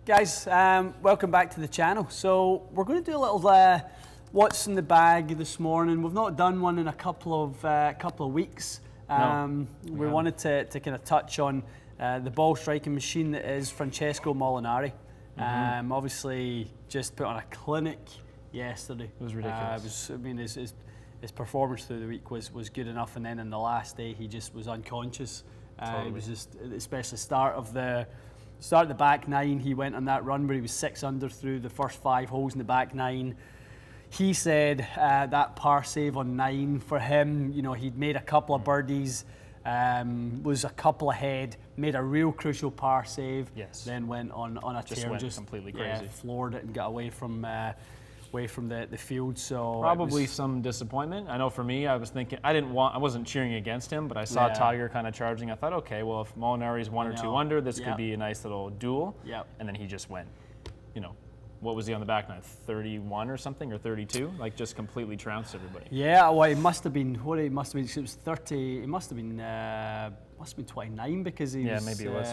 Guys, welcome back to the channel. So we're going to do a little what's in the bag this morning. We've not done one in a couple of weeks. We wanted to kind of touch on the ball striking machine that is Francesco Molinari. Obviously, just put on a clinic yesterday. It was ridiculous. His performance through the week was good enough, and then in the last day he just was unconscious. It was just, especially start of the back nine, he went on that run where he was 6 under through the first 5 holes in the back nine. He said that par save on 9 for him, you know, he'd made a couple of birdies, was a couple ahead, made a real crucial par save, then went on a tear, just completely crazy, floored it and got away from the field. So probably some disappointment. I know for me, I was thinking I wasn't cheering against him, but I saw Tiger kind of charging. I thought, okay, well, if Molinari's 1 or 2 under, this could be a nice little duel. And then he just went, you know, what was he on the back nine? 31 or something, or 32? Like, just completely trounced everybody. Yeah, well, it must have been It was 30. It must have been 29 because he was. Maybe it was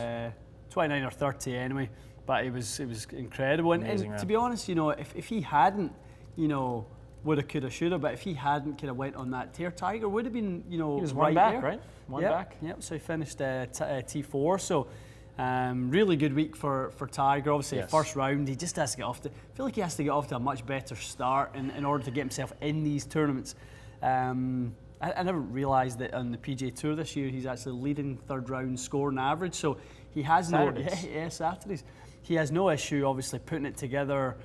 29 or 30 anyway. But it was incredible. And to be honest, you know, if he hadn't, you know, woulda, coulda, shoulda, but if he hadn't kind of went on that tear, Tiger would have been, you know, he was right one back, there. right? One back. Yep. So he finished T4. So really good week for Tiger. Obviously, first round, he just has to get off to. I feel like he has to get off to a much better start in order to get himself in these tournaments. I never realised that on the PGA Tour this year, he's actually leading third round scoring average. So he has Saturdays. He has no issue, obviously, putting it together.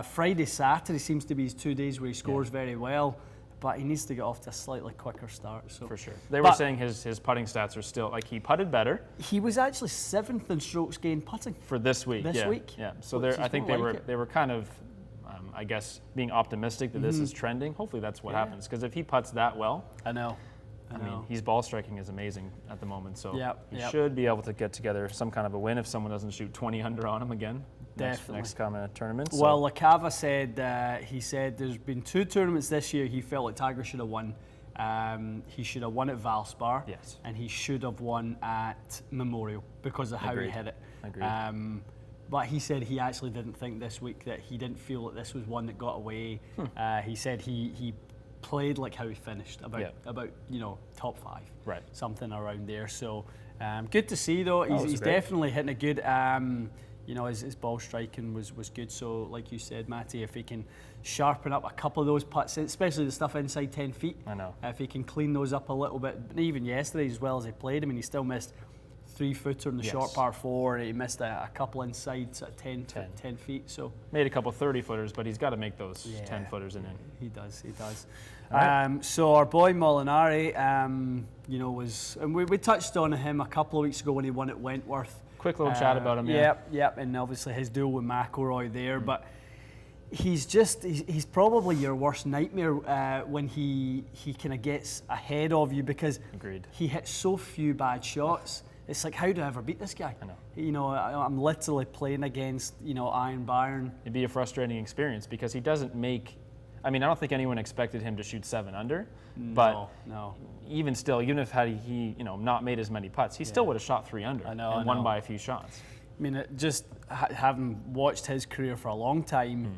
Friday, Saturday seems to be his 2 days where he scores very well, but he needs to get off to a slightly quicker start. So for sure. They were saying his putting stats are still, like, he putted better. He was actually 7th in strokes gained putting for this week. Yeah. So I think they were kind of, I guess, being optimistic that this is trending. Hopefully that's what happens, because if he putts that well, I mean, his ball striking is amazing at the moment, so he should be able to get together some kind of a win if someone doesn't shoot 20 under on him again. Next coming tournament. So. Well, LaCava said, he said there's been 2 tournaments this year he felt like Tiger should have won. He should have won at Valspar, and he should have won at Memorial because of how he hit it. Agreed. But he said he actually didn't think this week that he didn't feel that this was one that got away. He said he played like how he finished, about you know, top 5, something around there. So good to see though. He's definitely hitting a good. You know, his ball striking was good. So like you said, Matty, if he can sharpen up a couple of those putts, especially the stuff inside 10 feet. I know. If he can clean those up a little bit, even yesterday as well as he played, I mean, he still missed 3-footer in the short par 4. He missed a couple insides at 10 feet. So made a couple 30-footers, but he's got to make those 10-footers in. He does. Right. So our boy Molinari, you know, and we touched on him a couple of weeks ago when he won at Wentworth. Quick little chat about him. Yep, and obviously his duel with McIlroy there, but he's probably your worst nightmare when he kind of gets ahead of you, because he hits so few bad shots. It's like, how do I ever beat this guy? I know. You know, I'm literally playing against, you know, Iron Byron. It'd be a frustrating experience because he doesn't make. I mean, I don't think anyone expected him to shoot 7 under, but even still, even if had he you know, not made as many putts, he still would have shot 3 under and won by a few shots. I mean, having watched his career for a long time,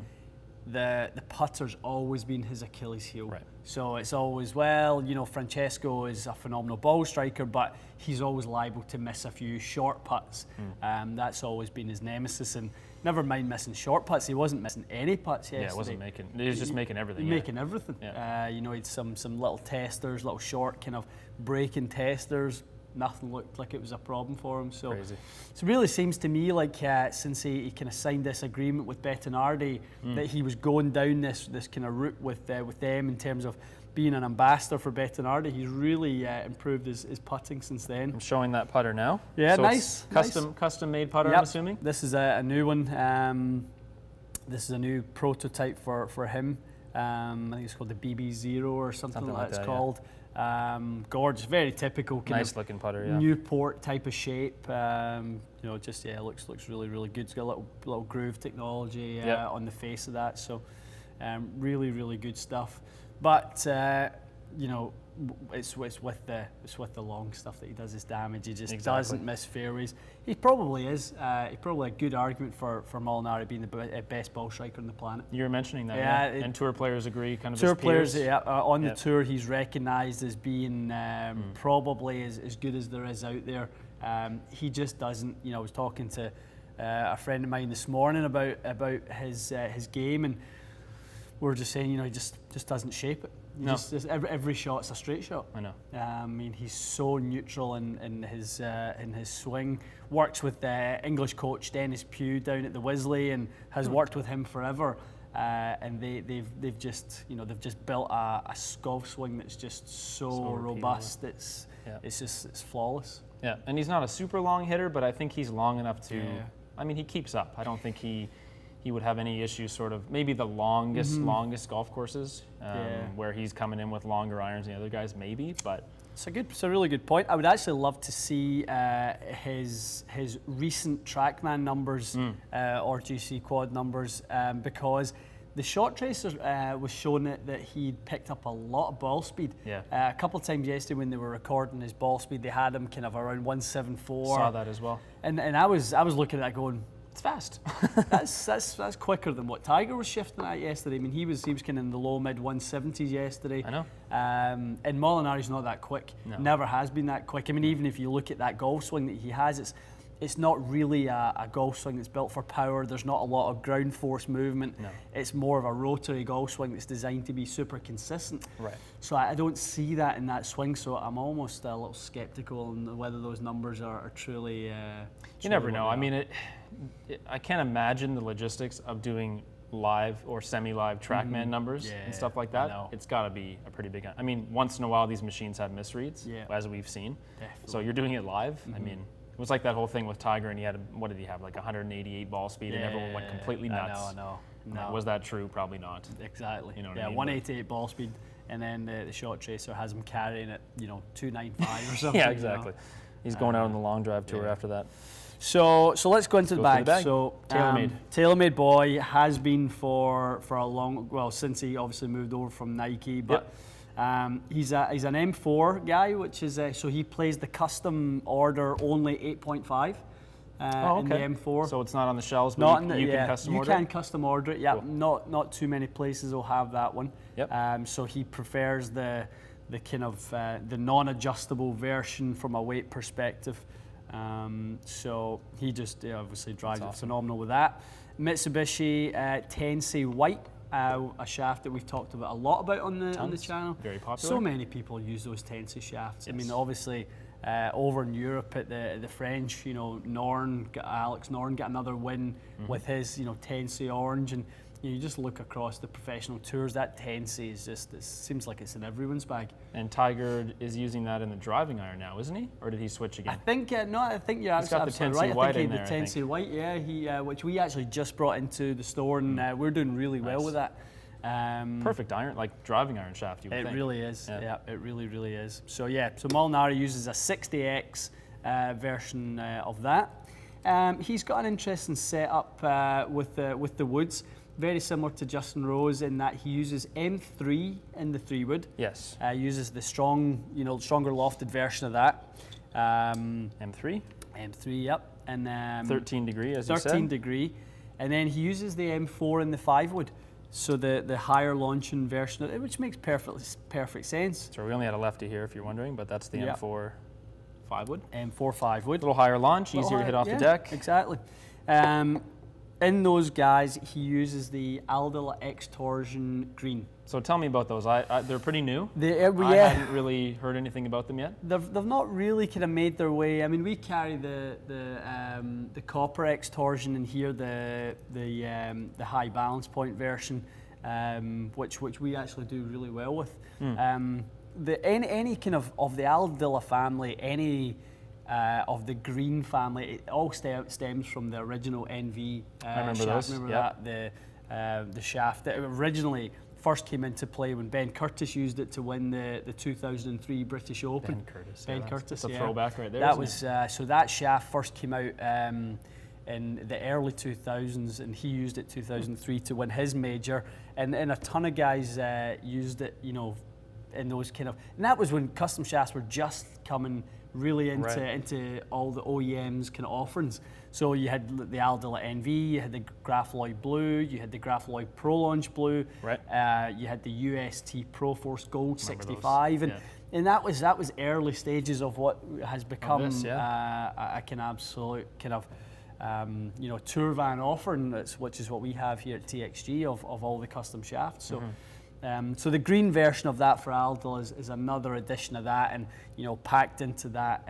the putter's always been his Achilles heel. So it's always, well, you know, Francesco is a phenomenal ball striker, but he's always liable to miss a few short putts. That's always been his nemesis, and never mind missing short putts, he wasn't missing any putts yesterday. Yeah, wasn't making. He was just making everything. Making everything. You know, he had some little testers, little short kind of breaking testers. Nothing looked like it was a problem for him. So it really seems to me like since he kind of signed this agreement with Bettinardi, that he was going down this kind of route with them in terms of being an ambassador for Bettinardi. He's really improved his putting since then. I'm showing that putter now. Yeah, so nice. Custom made putter, I'm assuming? This is a new one. This is a new prototype for him. I think it's called the BB0 or something like that it's called. Gorgeous, very typical kind nice looking putter, Newport type of shape. You know, just looks really good. It's got a little groove technology on the face of that, so really good stuff. But you know, it's with the long stuff that he does his damage. He just doesn't miss fairways. He probably is. He's probably a good argument for Molinari being the best ball striker on the planet. You were mentioning that, and tour players agree. Kind of tour his peers. players, on the tour, he's recognised as being probably as good as there is out there. He just doesn't. I was talking to a friend of mine this morning about his game, and we were just saying, he just doesn't shape it. Just every shot's a straight shot. I know. I mean, he's so neutral in his swing. Works with English coach Dennis Pugh down at the Wisley, and has worked with him forever. And they've just built a golf swing that's just so robust. It's flawless. Yeah, and he's not a super long hitter, but I think he's long enough to. Yeah. I mean, he keeps up. I don't think he would have any issues. Sort of maybe the longest golf courses where he's coming in with longer irons than the other guys, maybe. But it's a really good point. I would actually love to see his recent TrackMan numbers or GC quad numbers because the shot tracer was showing that he'd picked up a lot of ball speed. Yeah. A couple of times yesterday when they were recording his ball speed, they had him kind of around 174. Saw that as well. And I was looking at that going, it's fast. that's quicker than what Tiger was shifting at yesterday. I mean, he was kind of in the low mid 170s yesterday. I know. And Molinari's not that quick. No. Never has been that quick. I mean, even if you look at that golf swing that he has, it's not really a golf swing that's built for power. There's not a lot of ground force movement. No. It's more of a rotary golf swing that's designed to be super consistent. Right. So I don't see that in that swing. So I'm almost a little skeptical on whether those numbers are truly. You never know. I mean, I can't imagine the logistics of doing live or semi-live TrackMan numbers and stuff like that. It's got to be a pretty big. I mean, once in a while these machines have misreads, as we've seen. Definitely. So you're doing it live. I mean. It was like that whole thing with Tiger, and he had, what did he have, like 188 ball speed, and everyone went completely nuts. I know. Was that true? Probably not. Exactly. You know what I mean? 188 ball speed, and then the shot tracer has him carrying it, 295 or something. Yeah, exactly. He's going out on the long drive tour after that. So let's go into the bag. So TaylorMade boy has been for a long, since he obviously moved over from Nike, but. He's an M4 guy, which is so he plays the custom order only 8.5 in the M4. So it's not on the shelves, but you can custom order it? You can custom order it, yeah. Cool. Not too many places will have that one. Yep. So he prefers the kind of the non-adjustable version from a weight perspective. So he just obviously drives it phenomenal with that. Mitsubishi Tensei White. A shaft that we've talked about a lot about on the channel. Very popular. So many people use those Tensei shafts. Yes. I mean, obviously, over in Europe at the French, Alex Norn got another win with his, Tensei orange, and you just look across the professional tours. That Tensei is just, it seems like it's in everyone's bag. And Tiger is using that in the driving iron now, isn't he? Or did he switch again? I think I think you're absolutely right. I think the Tensei White, which we actually just brought into the store, and we're doing really well with that. Perfect iron, like driving iron shaft. You would think. It really is. Yeah, it really is. So Molinari uses a 60X version of that. He's got an interesting setup with the woods. Very similar to Justin Rose in that he uses M3 in the 3-wood. Yes. Uses the stronger lofted version of that. M3? M3, yep. And 13 degree, as you said. 13 degree. And then he uses the M4 in the 5-wood. So the higher launching version of it, which makes perfect sense. So we only had a lefty here, if you're wondering, but that's the M4 5-wood. M4 5-wood. A little higher launch, easier to hit off the deck. Exactly. In those guys, he uses the Aldila X Torsion green. So tell me about those. They're pretty new. I hadn't really heard anything about them yet. They've not really kind of made their way. I mean, we carry the copper X Torsion and here the high balance point version, which we actually do really well with. Any kind of the Aldila family, any. Of the green family, it all stems from the original NV I remember shaft. those. Remember that the shaft that originally first came into play when Ben Curtis used it to win the 2003 British Open. Ben Curtis. It's a throwback right there. That was so that shaft first came out in the early 2000s, and he used it 2003 to win his major, and a ton of guys used it, in those kind of, and that was when custom shafts were just coming really into all the OEMs kind of offerings. So you had the Aldila NV, you had the Grafaloy Blue, you had the Grafaloy Pro Launch Blue, you had the UST Pro Force Gold 65, and that was early stages of what has become a kind of absolute kind of tour van offering, which is what we have here at TXG of all the custom shafts. So. So the green version of that for Aldil is another edition of that, and packed into that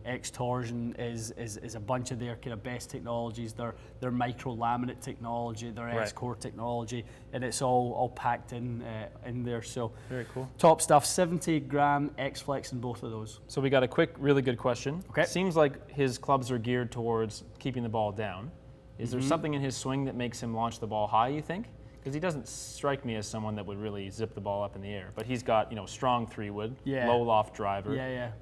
X-Torsion is a bunch of their kind of best technologies, their micro laminate technology, their S-Core technology, and it's all packed in there. So very cool. Top stuff. 70-gram X-Flex in both of those. So we got a quick, really good question. Okay. Seems like his clubs are geared towards keeping the ball down. Is there something in his swing that makes him launch the ball high, you think? Because he doesn't strike me as someone that would really zip the ball up in the air. But he's got, strong 3-wood, low loft driver.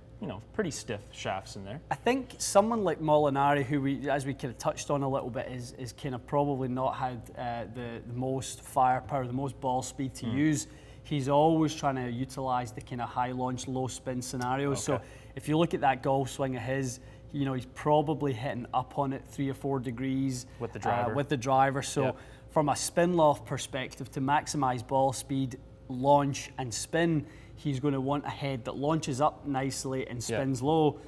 Pretty stiff shafts in there. I think someone like Molinari, who as we kind of touched on a little bit, is kind of probably not had the most firepower, the most ball speed to use. He's always trying to utilize the kind of high launch, low spin scenarios. So if you look at that golf swing of his, he's probably hitting up on it 3 or 4 degrees with the driver. So from a spin loft perspective, to maximize ball speed, launch and spin, he's going to want a head that launches up nicely and spins low,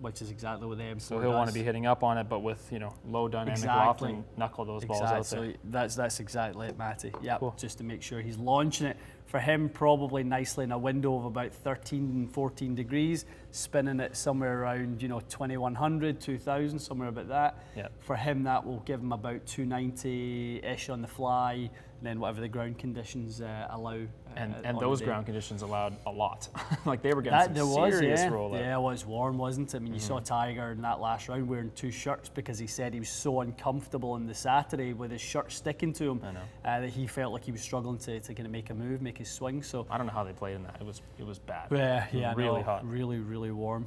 which is exactly what the M4 So he'll want to be hitting up on it, but with low dynamic loft and knuckle those balls out there. That's exactly it, Matty. Yeah, cool. Just to make sure he's launching it for him probably nicely in a window of about 13 and 14 degrees, spinning it somewhere around 2100, 2000, somewhere about that. Yeah. For him, that will give him about 290-ish on the fly, and then whatever the ground conditions allow. And those ground conditions allowed a lot. Like they were getting serious rollout. Yeah, it was warm, wasn't it? I mean, you saw Tiger in that last round wearing 2 shirts because he said he was so uncomfortable on the Saturday with his shirt sticking to him that he felt like he was struggling to kind of make a move, make his swing. So I don't know how they played in that. It was bad. Yeah, really hot. Really warm.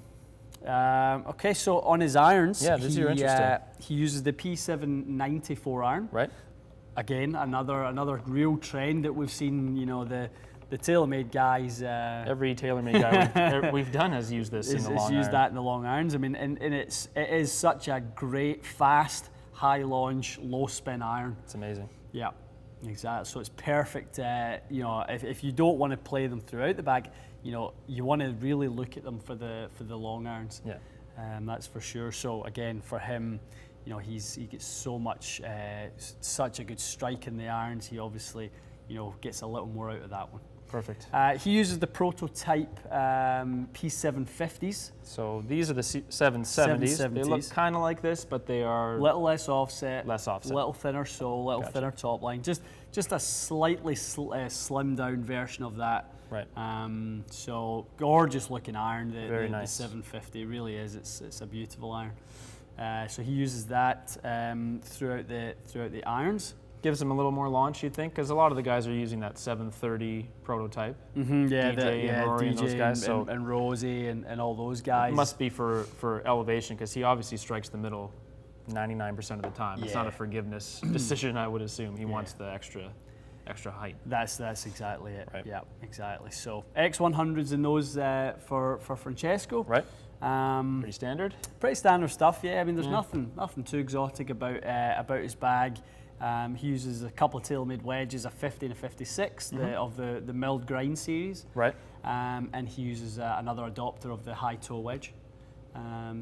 Okay, so on his irons, this is interesting. He uses the P790 4-iron. Right. Again, another real trend that we've seen. The TaylorMade guys. Every TaylorMade guy we've done has used this in the long irons. Has used that in the long irons. I mean, and it is such a great, fast, high launch, low spin iron. It's amazing. Yeah, exactly. So it's perfect. If you don't want to play them throughout the bag, you want to really look at them for the long irons. Yeah. That's for sure. So again, for him, he gets so much, such a good strike in the irons. He obviously, gets a little more out of that one. Perfect. He uses the prototype P750s. So these are the 770s. They look kind of like this, but they are a little less offset, little thinner sole, little thinner top line. Just a slightly slimmed down version of that. Right. So gorgeous looking iron. Very nice. The 750 really is. It's a beautiful iron. So he uses that throughout the irons. Gives him a little more launch, you'd think, because a lot of the guys are using that 730 prototype. DJ and Rory and those guys. And Rosie and all those guys. It must be for elevation, because he obviously strikes the middle 99% of the time. It's not a forgiveness decision, I would assume. He wants the extra height. That's exactly it. Right. Yeah, exactly. So X100s in those for Francesco. Right. Pretty standard. Pretty standard stuff. Yeah. I mean, there's nothing too exotic about his bag. He uses a couple of TaylorMade wedges, a 50 and a 56 of the milled grind series. Right. And he uses another adopter of the high toe wedge.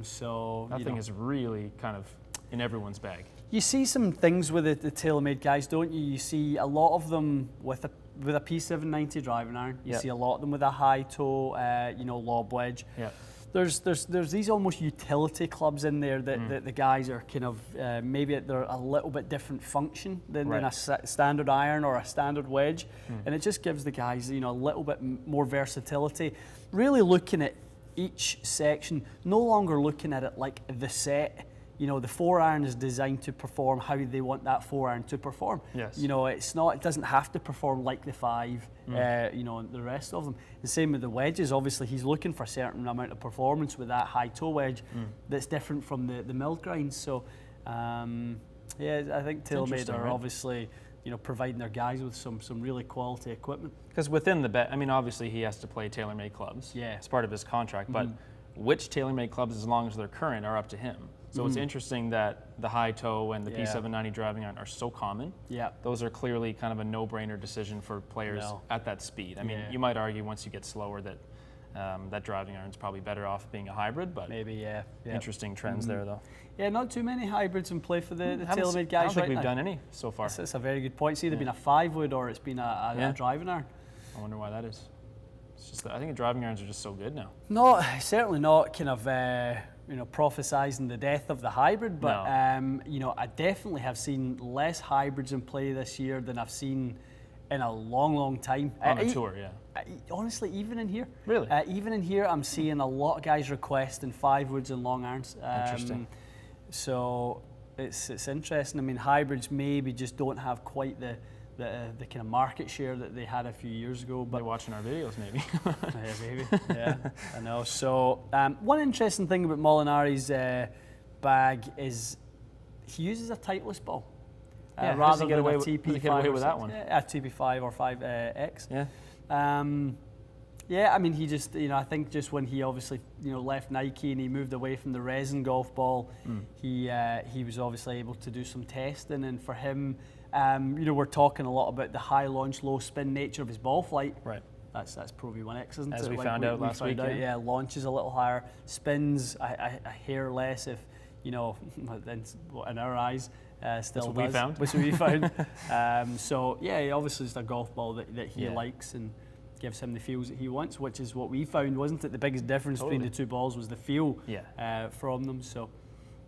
So that thing is really kind of in everyone's bag. You see some things with the TaylorMade guys, don't you? You see a lot of them with a P790 driving iron. You see a lot of them with a high toe, lob wedge. Yeah. There's these almost utility clubs in there that the guys are kind of maybe they're a little bit different function than a standard iron or a standard wedge, and it just gives the guys a little bit more versatility. Really looking at each section, no longer looking at it like the set. The 4-iron is designed to perform how they want that 4-iron to perform. Yes. It doesn't have to perform like the 5, the rest of them. The same with the wedges. Obviously, he's looking for a certain amount of performance with that high toe wedge that's different from the milled grinds. So, I think TaylorMade are obviously providing their guys with some really quality equipment. Because within the bet, I mean, obviously he has to play TaylorMade clubs. Yeah. It's part of his contract, but which TaylorMade clubs, as long as they're current, are up to him. So it's interesting that the high toe and the P790 driving iron are so common. Yeah. Those are clearly kind of a no-brainer decision for players at that speed. I mean, you might argue once you get slower that that driving iron is probably better off being a hybrid, but maybe, interesting trends there, though. Yeah, not too many hybrids in play for the TaylorMade guys. I don't think we've now. done any so far. That's a very good point. It's either been a 5-wood or it's been a driving iron. I wonder why that is. It's just that I think the driving irons are just so good now. No, certainly not kind of prophesizing the death of the hybrid, but I definitely have seen less hybrids in play this year than I've seen in a long time. On the tour, honestly, even in here. Really? Even in here, I'm seeing a lot of guys requesting 5-woods and long irons. Interesting. So it's interesting. I mean, hybrids maybe just don't have quite the kind of market share that they had a few years ago. But they're watching our videos, maybe. Yeah, maybe. Yeah, I know. So one interesting thing about Molinari's bag is he uses a Titleist ball. Rather than a TP5 get away with that one? A TP5 or 5X. Yeah. I mean, he just, I think just when he obviously, left Nike and he moved away from the resin golf ball, he was obviously able to do some testing. And for him, we're talking a lot about the high launch, low spin nature of his ball flight. Right. That's Pro V1X, isn't it? As we found out last week. Yeah, launches a little higher, spins a hair less if, in our eyes, still That's does. That's what we found. So, obviously it's a golf ball that he likes and gives him the feels that he wants, which is what we found, wasn't it? The biggest difference between the two balls was the feel from them. So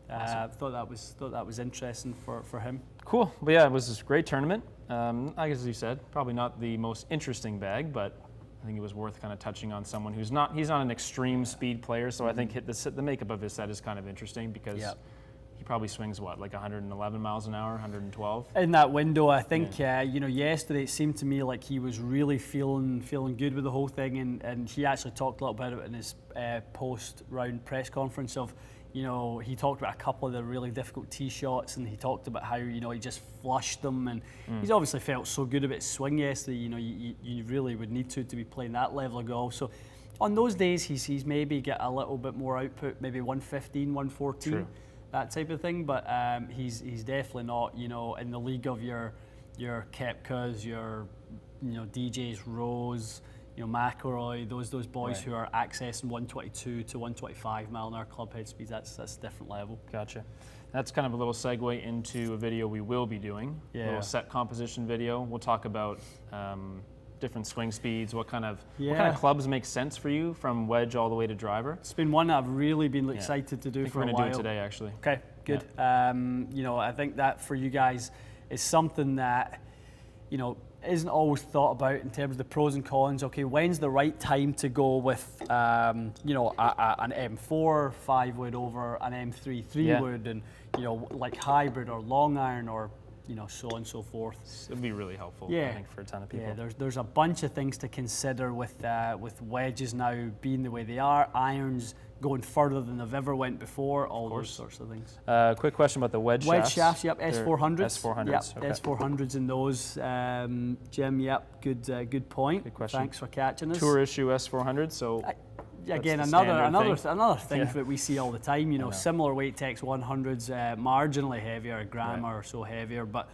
I thought that was interesting for him. Cool. But yeah, it was a great tournament. I guess as you said, probably not the most interesting bag, but I think it was worth kind of touching on someone he's not an extreme speed player. So I think the makeup of his set is kind of interesting because he probably swings like 111 miles an hour, 112 in that window. I think yesterday it seemed to me like he was really feeling good with the whole thing, and he actually talked a little bit about it in his post round press conference of he talked about a couple of the really difficult tee shots, and he talked about how he just flushed them, and he's obviously felt so good about his swing yesterday. You really would need to be playing that level of golf. So on those days he's maybe get a little bit more output, maybe 115, 114. True. That type of thing, but he's definitely not in the league of your Koepkas, your DJs, Rose, McIlroy, those boys who are accessing 122 to 125 mile an hour club head speeds. That's a different level. Gotcha. That's kind of a little segue into a video we will be doing. A little set composition video. We'll talk about different swing speeds, what kind of clubs make sense for you from wedge all the way to driver. It's been one I've really been excited to do for a while. We're going to do it today, actually. Okay, good. Yeah. I think that for you guys is something that isn't always thought about in terms of the pros and cons. Okay, when's the right time to go with an M4 5-wood over an M3 3-wood, and like hybrid or long iron or so on and so forth. It'd be really helpful, I think, for a ton of people. Yeah, there's a bunch of things to consider with wedges now being the way they are, irons going further than they've ever went before, all those sorts of things. Quick question about the wedge shafts. Yep, S400s. S400s. Yep, okay. S400s in those. Jim, yep, good point. Good question. Thanks for catching us. Tour issue S400, so... Again, another thing that we see all the time. Similar weight Tex 100s, marginally heavier, a gram or so heavier, but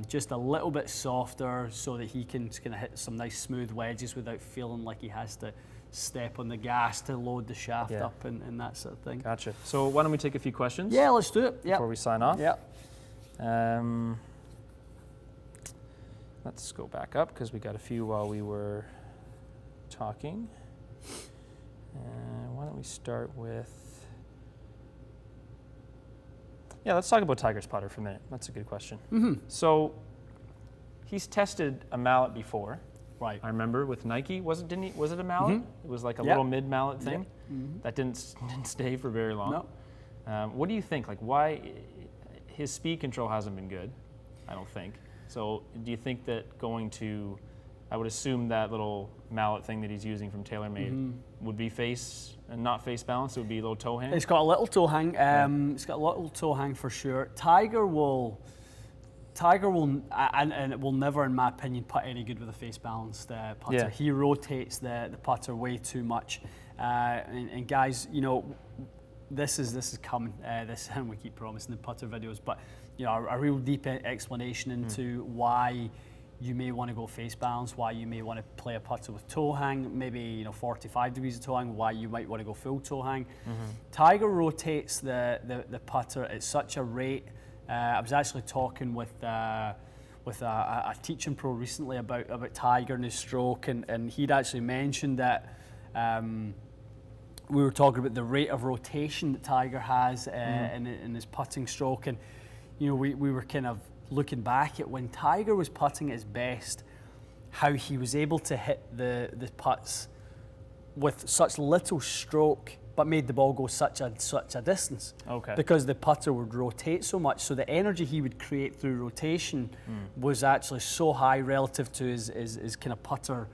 just a little bit softer, so that he can kind of hit some nice smooth wedges without feeling like he has to step on the gas to load the shaft up and that sort of thing. Gotcha. So why don't we take a few questions? Yeah, let's do it. Before we sign off. Yeah. Let's go back up because we got a few while we were talking. Why don't we start with... Yeah, let's talk about Tiger's putter for a minute. That's a good question. So he's tested a mallet before. Right. I remember with Nike. Was it a mallet? It was like a little mid mallet thing. That didn't stay for very long. No. What do you think? Like, why his speed control hasn't been good? I don't think. So do you think that going to, I would assume that little mallet thing that he's using from TaylorMade would be face and not face balance? It would be a little toe hang? It's got a little toe hang. It's got a little toe hang for sure. Tiger will, Tiger will, and it will never, in my opinion, putt any good with a face-balanced putter. Yeah. He rotates the putter way too much. And guys, you know, this is coming. And we keep promising the putter videos, but you know, a real deep explanation into why you may want to go face balance, why you may want to play a putter with toe hang, maybe, you know, 45 degrees of toe hang, why you might want to go full toe hang. Tiger rotates the putter at such a rate. I was actually talking with a teaching pro recently about Tiger and his stroke, and he'd actually mentioned that we were talking about the rate of rotation that Tiger has in his putting stroke, and you know, we were kind of looking back at when Tiger was putting at his best, how he was able to hit the putts with such little stroke, but made the ball go such a distance. Okay. Because the putter would rotate so much, so the energy he would create through rotation was actually so high relative to his kind of putter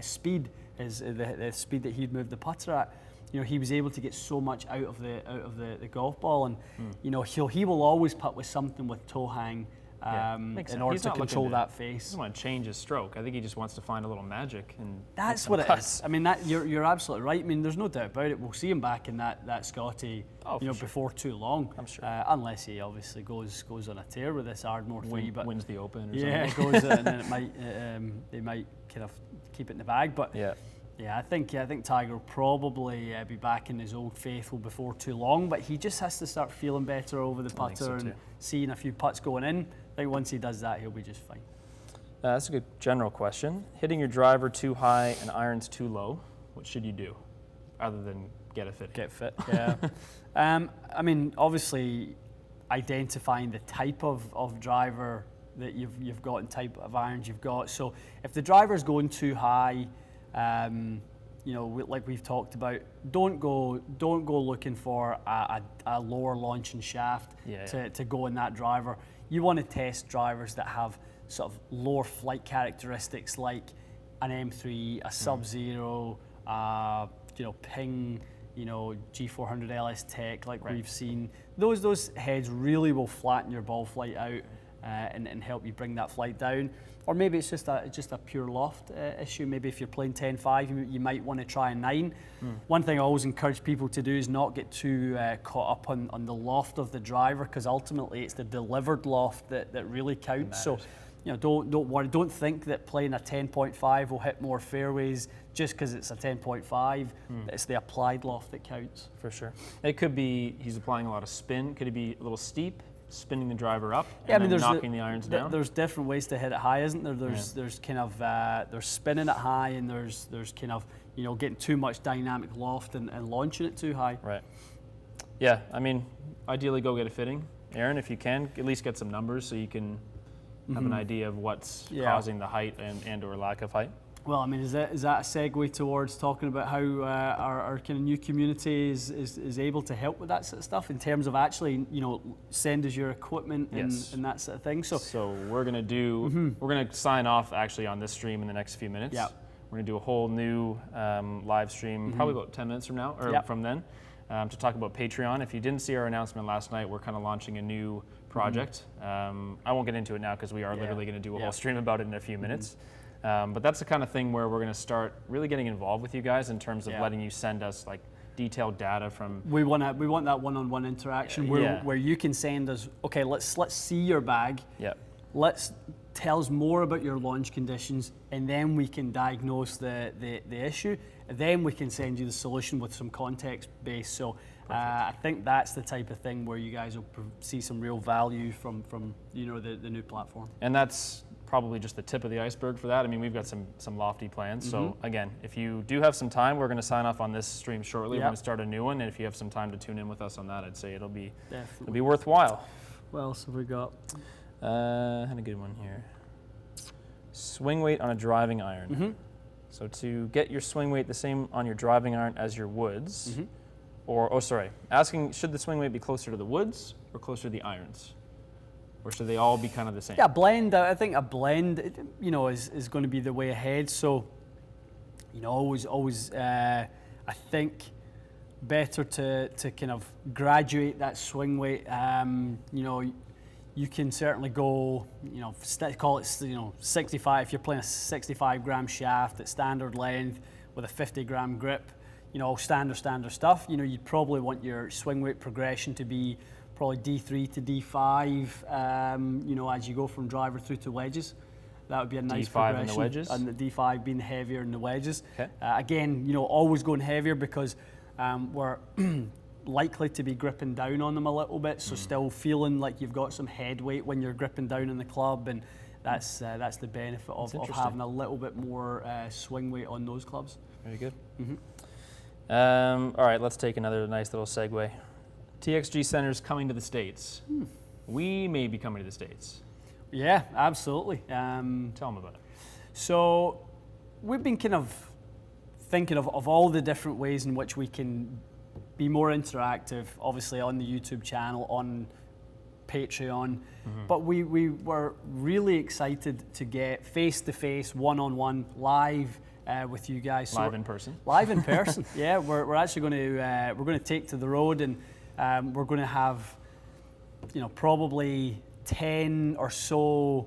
speed, the speed that he'd move the putter at. You know, he was able to get so much out of the golf ball, and you know, he will always putt with something with toe hang. In order to control that face. He doesn't want to change his stroke. I think he just wants to find a little magic. And that's what it is. I mean, you're absolutely right. I mean, there's no doubt about it. We'll see him back in that Scotty, before too long. I'm sure. Unless he obviously goes on a tear with this Ardmore 3, but wins the Open. Or something. It goes, and then they might kind of keep it in the bag. But I think Tiger will probably be back in his old faithful before too long. But he just has to start feeling better over the putter and seeing a few putts going in. I think once he does that, he'll be just fine. That's a good general question. Hitting your driver too high and irons too low, what should you do other than get a fit? Get fit, yeah. I mean, obviously, identifying the type of driver that you've got and type of irons you've got. So if the driver's going too high, you know, like we've talked about, don't go looking for a lower launching shaft to go in that driver. You want to test drivers that have sort of lower flight characteristics, like an M3, a Sub-Zero, you know, Ping, you know, G400 LS Tech, like we've seen. Those heads really will flatten your ball flight out and help you bring that flight down. Or maybe it's just a pure loft issue. Maybe if you're playing 10-5, you might want to try a 9. One thing I always encourage people to do is not get too caught up on the loft of the driver, because ultimately it's the delivered loft that really counts. So, you know, don't worry. Don't think that playing a 10.5 will hit more fairways just because it's a 10.5. It's the applied loft that counts. For sure. It could be he's applying a lot of spin. Could it be a little steep? Spinning the driver up and then knocking the irons down? There's different ways to hit it high, isn't there? There's kind of there's spinning it high, and there's kind of, you know, getting too much dynamic loft and launching it too high. Right. Yeah, I mean, ideally go get a fitting, Aaron, if you can. At least get some numbers so you can have an idea of what's causing the height and or lack of height. Well, I mean, is that a segue towards talking about how our kind of new community is able to help with that sort of stuff in terms of actually, you know, send us your equipment and that sort of thing. So we're gonna do we're gonna sign off actually on this stream in the next few minutes. Yeah. We're gonna do a whole new live stream probably about 10 minutes from now or from then to talk about Patreon. If you didn't see our announcement last night, we're kind of launching a new project. I won't get into it now because we are literally gonna do a whole stream about it in a few minutes. But that's the kind of thing where we're going to start really getting involved with you guys in terms of letting you send us like detailed data from. We want that one-on-one interaction where you can send us, okay, let's see your bag. Yeah. Let's tell us more about your launch conditions, and then we can diagnose the issue. And then we can send you the solution with some context base. So I think that's the type of thing where you guys will see some real value from you know, the new platform. And that's probably just the tip of the iceberg for that. I mean, we've got some lofty plans. So again, if you do have some time, we're going to sign off on this stream shortly. We're going to start a new one, and if you have some time to tune in with us on that, I'd say it'll be worthwhile. What else have we got? I had a good one here. Swing weight on a driving iron. So to get your swing weight the same on your driving iron as your woods, asking should the swing weight be closer to the woods or closer to the irons? Or should they all be kind of the same? Yeah, blend. I think a blend, you know, is going to be the way ahead. So, you know, always, I think better to kind of graduate that swing weight. You know, you can certainly go, call it, 65. If you're playing a 65-gram shaft at standard length with a 50-gram grip, standard stuff. You'd probably want your swing weight progression to be probably D3 to D5. As you go from driver through to wedges. That would be a nice D5 progression. in the wedges? And the D5 being heavier in the wedges. Okay. Again, always going heavier because we're likely to be gripping down on them a little bit, so still feeling like you've got some head weight when you're gripping down on the club, and that's the benefit of having a little bit more swing weight on those clubs. Very good. All right, let's take another nice little segue. TXG Center's coming to the States. We may be coming to the States. Yeah, absolutely. Tell them about it. So we've been kind of thinking of all the different ways in which we can be more interactive, obviously on the YouTube channel, on Patreon, but we were really excited to get face-to-face, one-on-one, live with you guys. Live in person. Live in person. Yeah, we're actually going to take to the road, and we're going to have, probably 10 or so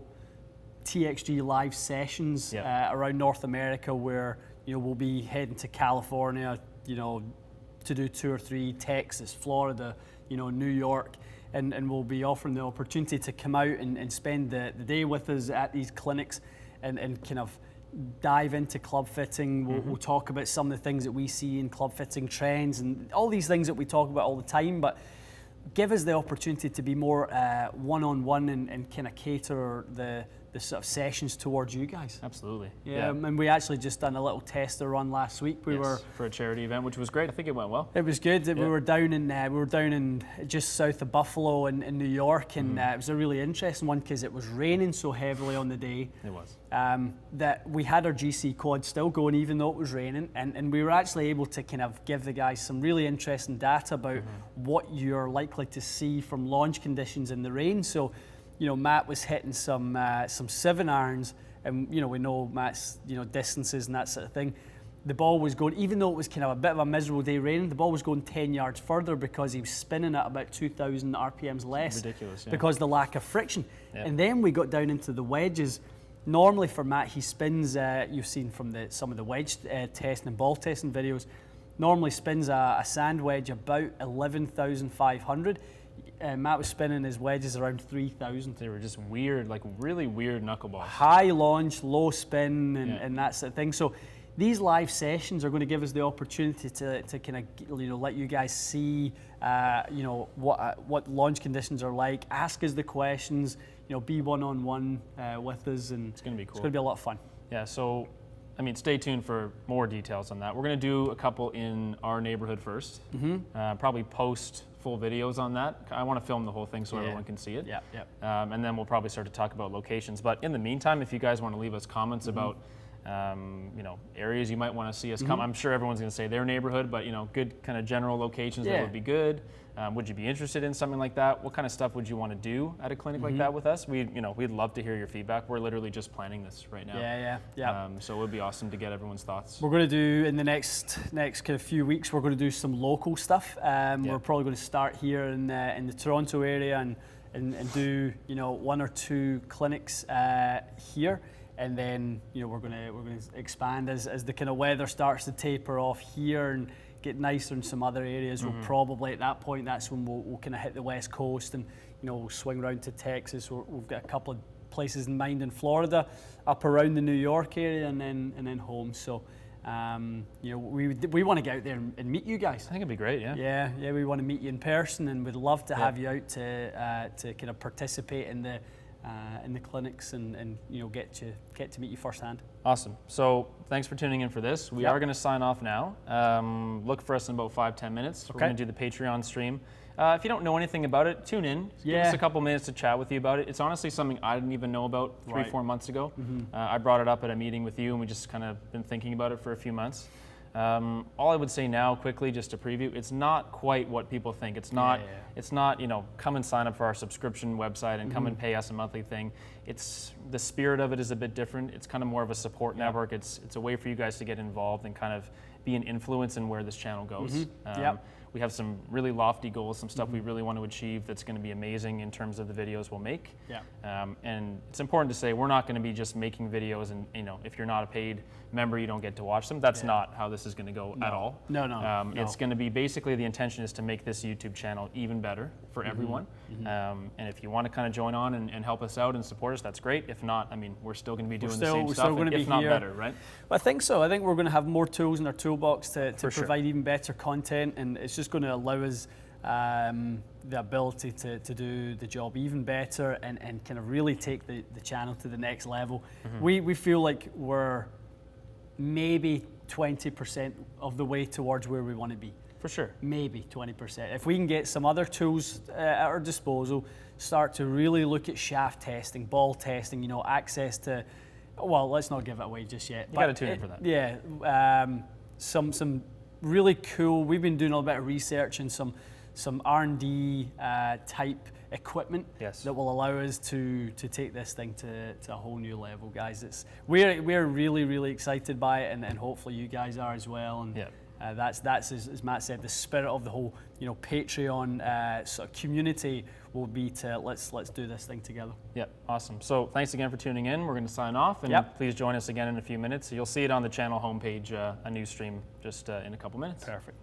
TXG live sessions around North America, where we'll be heading to California, to do 2 or 3, Texas, Florida, New York, and we'll be offering the opportunity to come out and spend the day with us at these clinics and kind of dive into club fitting. We'll talk about some of the things that we see in club fitting trends and all these things that we talk about all the time, but give us the opportunity to be more one-on-one and kind of cater the sort of sessions towards you guys. Absolutely. Yeah, and we actually just done a little tester run last week. We were for a charity event, which was great. I think it went well. It was good. We were down in just south of Buffalo in New York, and it was a really interesting one because it was raining so heavily on the day. It was. That we had our GC quad still going even though it was raining, and we were actually able to kind of give the guys some really interesting data about what you're likely to see from launch conditions in the rain. So, Matt was hitting some 7-irons, and we know Matt's distances and that sort of thing. The ball was going, even though it was kind of a bit of a miserable day raining, the ball was going 10 yards further because he was spinning at about 2,000 RPMs less. Ridiculous, yeah. Because of the lack of friction. And then we got down into the wedges. Normally for Matt, he spins, you've seen from some of the wedge testing and ball testing videos, normally spins a sand wedge about 11,500. Matt was spinning his wedges around 3,000. They were just weird, like really weird knuckleballs. High launch, low spin, and that sort of thing. So these live sessions are going to give us the opportunity to kind of let you guys see what launch conditions are like. Ask us the questions. Be one-on-one with us, and it's going to be cool. It's going to be a lot of fun. Yeah. So, stay tuned for more details on that. We're going to do a couple in our neighborhood first. Probably post full videos on that. I want to film the whole thing so everyone can see it. And then we'll probably start to talk about locations. But in the meantime, if you guys want to leave us comments about areas you might want to see us come. I'm sure everyone's going to say their neighborhood, but good kind of general locations that would be good. Would you be interested in something like that? What kind of stuff would you want to do at a clinic like that with us? We'd love to hear your feedback. We're literally just planning this right now. So it would be awesome to get everyone's thoughts. We're going to do in the next kind of few weeks. We're going to do some local stuff. We're probably going to start here in the Toronto area and do 1 or 2 clinics here. And then we're going to expand as the kind of weather starts to taper off here and get nicer in some other areas. We'll probably at that point, that's when we'll kind of hit the West Coast and we'll swing around to Texas. We've got a couple of places in mind in Florida, up around the New York area, and then home. So we want to get out there and meet you guys. I think it'd be great. Yeah, we want to meet you in person, and we'd love to have you out to kind of participate in the clinics and get to meet you firsthand. Awesome. So thanks for tuning in for this. We are going to sign off now. Look for us in about 5-10 minutes. We're going to do the Patreon stream. If you don't know anything about it, tune in. Give us a couple minutes to chat with you about it. It's honestly something I didn't even know about 3-4 months ago. I brought it up at a meeting with you, and we just kind of been thinking about it for a few months. All I would say now, quickly, just to preview, it's not quite what people think. It's not. It's not. Come and sign up for our subscription website and come and pay us a monthly thing. It's the spirit of it is a bit different. It's kind of more of a support network. It's a way for you guys to get involved and kind of be an influence in where this channel goes. we have some really lofty goals, some stuff we really want to achieve that's going to be amazing in terms of the videos we'll make. And it's important to say we're not going to be just making videos and, you know, if you're not a paid member, you don't get to watch them. That's not how this is going to go at all. No. It's going to be basically the intention is to make this YouTube channel even better for everyone. And if you want to kind of join on and help us out and support us, that's great. If not, I mean, we're still going to be doing the same stuff, if not better, right? Well, I think so. I think we're going to have more tools in our toolbox to provide even better content, and it's just going to allow us the ability to do the job even better and kind of really take the channel to the next level. We feel like we're maybe 20% of the way towards where we want to be. For sure. Maybe 20%. If we can get some other tools at our disposal, start to really look at shaft testing, ball testing, you know, access to, well, let's not give it away just yet. You got to tune in for that. Yeah, some really cool, we've been doing a little bit of research and some R&D type equipment that will allow us to take this thing to a whole new level, guys. We're really, really excited by it, and hopefully you guys are as well. And that's as Matt said, the spirit of the whole, you know, Patreon sort of community will be to let's do this thing together. Yep, awesome. So thanks again for tuning in. We're going to sign off, and please join us again in a few minutes. You'll see it on the channel homepage, a new stream just in a couple minutes. Perfect.